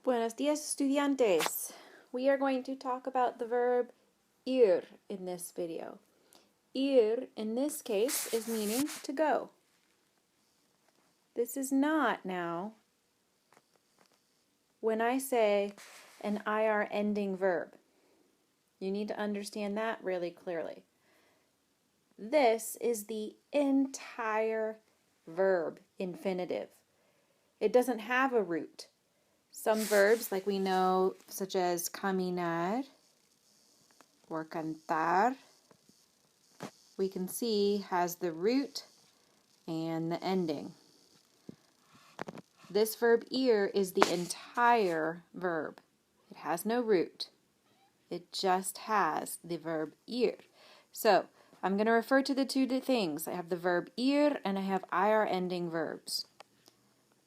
Buenos días, estudiantes. We are going to talk about the verb ir in this video. Ir, in this case, is meaning to go. This is not now when I say an IR ending verb. You need to understand that really clearly. This is the entire verb infinitive. It doesn't have a root. Some verbs, like we know, such as caminar or cantar, we can see has the root and the ending. This verb ir is the entire verb. It has no root. It just has the verb ir. So I'm going to refer to the two things. I have the verb ir and I have ir ending verbs.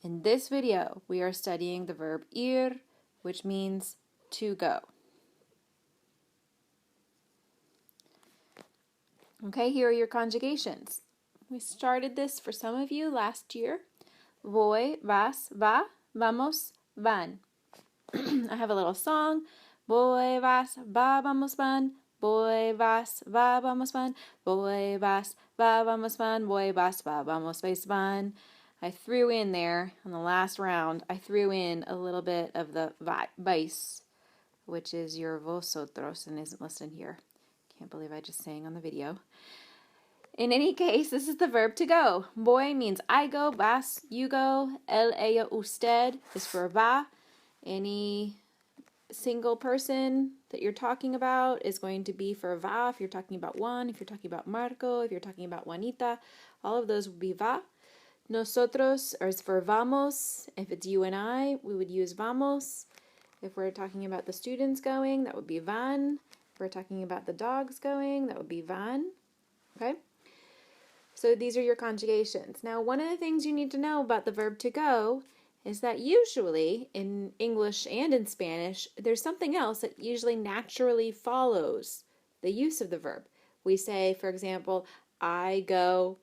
In this video, we are studying the verb ir, which means to go. Okay, here are your conjugations. We started this for some of you last year. Voy, vas, va, vamos, van. I have a little song. Voy, vas, va, vamos, van. Voy, vas, va, vamos, van. Voy, vas, va, vamos, van. Voy, vas, va, vamos, van. I threw in there, on the last round, I threw in a little bit of the vais, which is your vosotros and isn't listed here. Can't believe I just sang on the video. In any case, this is the verb to go. Voy means I go, vas, you go. El, ella, usted is for va. Any single person that you're talking about is going to be for va. If you're talking about Juan, if you're talking about Marco, if you're talking about Juanita, all of those would be va. Nosotros is for vamos. If it's you and I, we would use vamos. If we're talking about the students going, that would be van. If we're talking about the dogs going, that would be van. Okay? So these are your conjugations. Now, one of the things you need to know about the verb to go is that usually in English and in Spanish, there's something else that usually naturally follows the use of the verb. We say, for example, I go,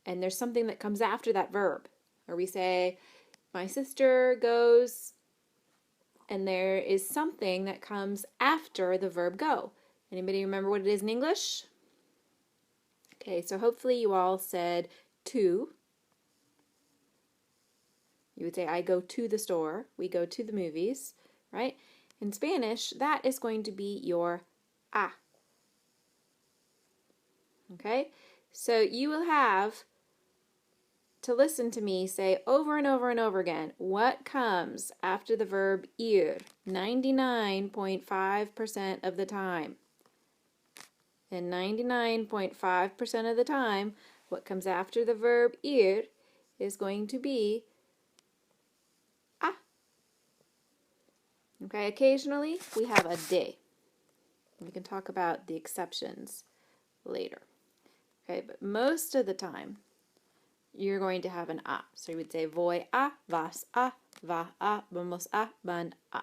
and there's something that comes after that verb. Or we say, my sister goes, and there is something that comes after the verb go. Anybody remember what it is in English? Okay, so hopefully you all said to. You would say, I go to the store. We go to the movies, right? In Spanish, that is going to be your a. Okay? So you will have to listen to me say over and over and over again, what comes after the verb ir 99.5% of the time. And 99.5% of the time, what comes after the verb ir is going to be a. Okay, occasionally we have a de. We can talk about the exceptions later. Okay, but most of the time, you're going to have an a. So you would say voy a, vas a, va a, vamos a, van a.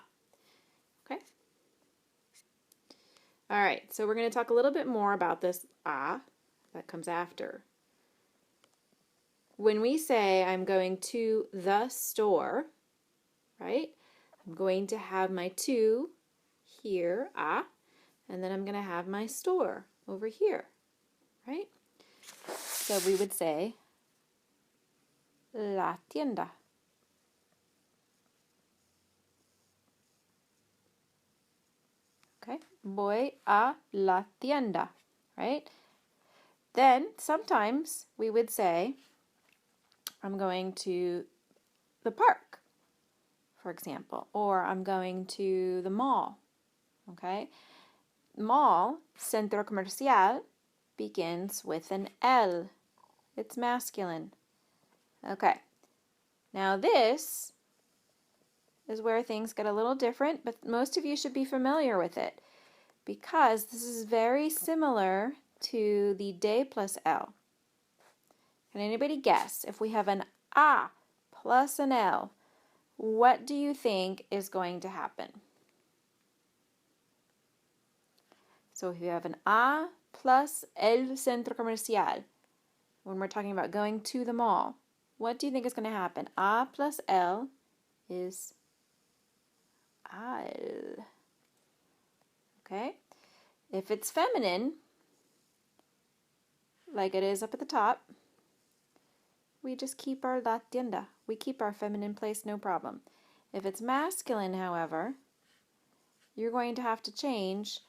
Okay? All right, so we're going to talk a little bit more about this a that comes after. When we say I'm going to the store, right? I'm going to have my to here, a, and then I'm going to have my store over here, right? So we would say la tienda. Okay, voy a la tienda, right? Then sometimes we would say, I'm going to the park, for example, or I'm going to the mall, okay? Mall, centro comercial, begins with an L. It's masculine. Okay, now this is where things get a little different, but most of you should be familiar with it because this is very similar to the de plus L. Can anybody guess if we have an a plus an L, what do you think is going to happen? So if you have an a plus el centro comercial, when we're talking about going to the mall, what do you think is going to happen? A plus L is al. Okay? If it's feminine, like it is up at the top, we just keep our la tienda. We keep our feminine place, no problem. If it's masculine, however, you're going to have to change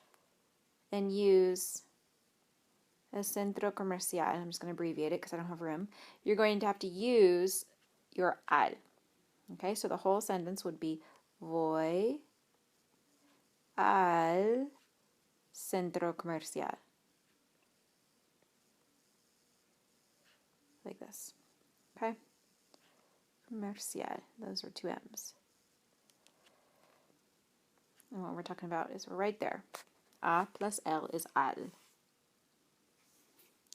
and use el centro comercial. I'm just going to abbreviate it because I don't have room. You're going to have to use your al. Okay, so the whole sentence would be voy al centro comercial. Like this. Okay? Comercial. Those are two M's. And what we're talking about is right there. A plus L is al.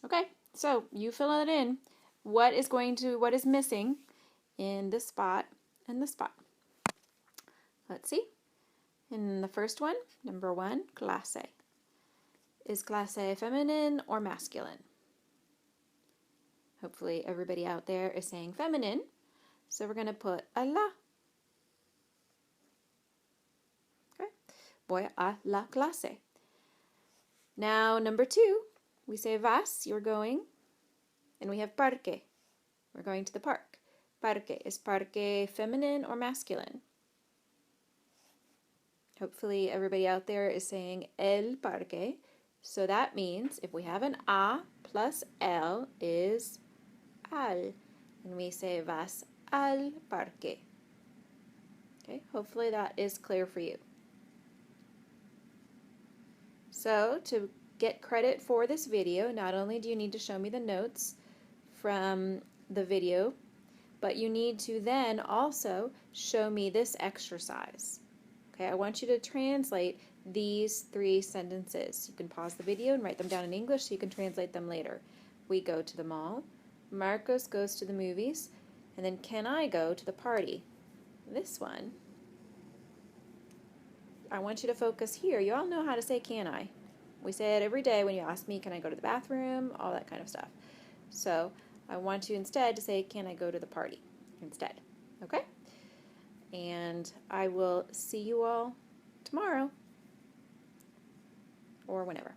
Okay, so you fill it in. What is missing in this spot and this spot? Let's see. In the first one, number 1, clase. Is clase feminine or masculine? Hopefully everybody out there is saying feminine. So we're going to put a la. Okay. Voy a la clase. Now, number 2, we say vas, you're going. And we have parque. We're going to the park. Parque. Is parque feminine or masculine? Hopefully everybody out there is saying el parque. So that means if we have an a plus l is al. And we say vas al parque. Okay, hopefully that is clear for you. So to get credit for this video, not only do you need to show me the notes from the video, but you need to then also show me this exercise. Okay, I want you to translate these 3 sentences. You can pause the video and write them down in English so you can translate them later. We go to the mall. Marcos goes to the movies. And then can I go to the party? This one, I want you to focus here. You all know how to say can I. We say it every day when you ask me, can I go to the bathroom? All that kind of stuff. So I want you instead to say, can I go to the party instead? Okay? And I will see you all tomorrow or whenever.